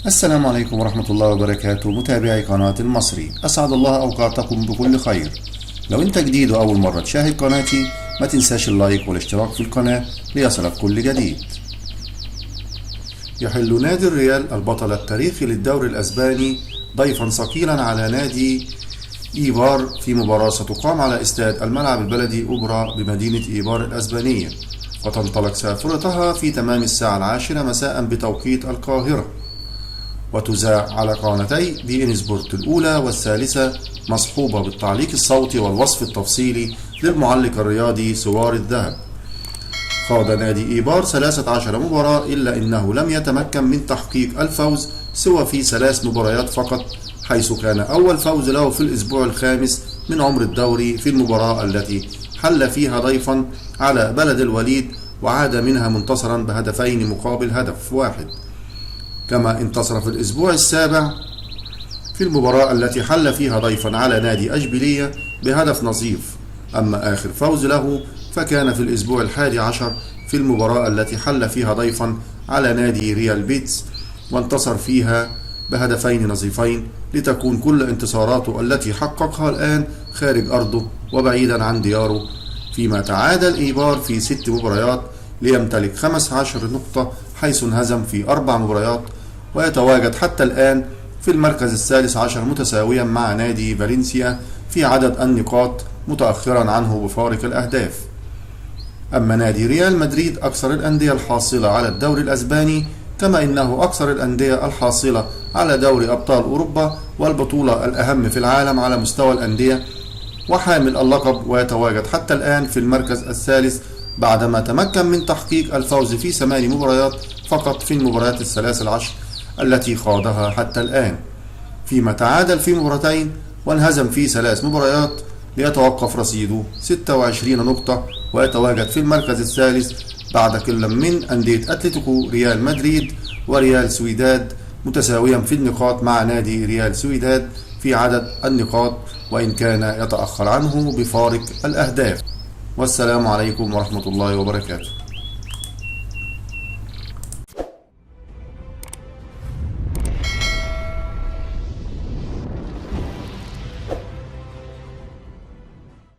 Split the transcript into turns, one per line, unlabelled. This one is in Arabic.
السلام عليكم ورحمة الله وبركاته، متابعي قناة المصري، أسعد الله أوقاتكم بكل خير. لو أنت جديد وأول مرة تشاهد قناتي ما تنساش اللايك والاشتراك في القناة ليصلك كل جديد. يحل نادي الريال البطل التاريخي للدوري الأسباني ضيفا ثقيلا على نادي إيبار في مباراة ستقام على استاد الملعب البلدي أوبرا بمدينة إيبار الأسبانية، وتنطلق سافرتها في تمام الساعة 10 مساء بتوقيت القاهرة، وتذاع على قناتي بي إن سبورت الأولى والثالثة، مصحوبة بالتعليق الصوتي والوصف التفصيلي للمعلق الرياضي سوار الذهب. خاض نادي إيبار 13 مباراة إلا أنه لم يتمكن من تحقيق الفوز سوى في 3 مباريات فقط، حيث كان أول فوز له في الأسبوع الخامس من عمر الدوري في المباراة التي حل فيها ضيفا على بلد الوليد وعاد منها منتصرا بهدفين مقابل هدف واحد. كما انتصر في الأسبوع السابع في المباراة التي حل فيها ضيفا على نادي أشبيلية بهدف نظيف. أما آخر فوز له فكان في الأسبوع 11 في المباراة التي حل فيها ضيفا على نادي ريال بيتس وانتصر فيها بهدفين نظيفين، لتكون كل انتصاراته التي حققها الآن خارج أرضه وبعيدا عن دياره، فيما تعادل إيبار في 6 مباريات ليمتلك 15 نقطة، حيث انهزم في 4 مباريات، ويتواجد حتى الآن في المركز الثالث عشر متساويا مع نادي فالنسيا في عدد النقاط، متأخرا عنه بفارق الأهداف. أما نادي ريال مدريد أكثر الأندية الحاصلة على الدوري الأسباني، كما إنه أكثر الأندية الحاصلة على دوري أبطال أوروبا والبطولة الأهم في العالم على مستوى الأندية، وحامل اللقب، ويتواجد حتى الآن في المركز الثالث بعدما تمكن من تحقيق الفوز في 8 مباريات فقط في المباريات ال13 التي خاضها حتى الآن، فيما تعادل في مباراتين وانهزم في 3 مباريات، ليتوقف رصيده 26 نقطة، ويتواجد في المركز الثالث بعد كل من أندية أتلتيكو ريال مدريد وريال سويداد، متساويا في النقاط مع نادي ريال سويداد في عدد النقاط، وإن كان يتأخر عنه بفارق الأهداف. والسلام عليكم ورحمة الله وبركاته.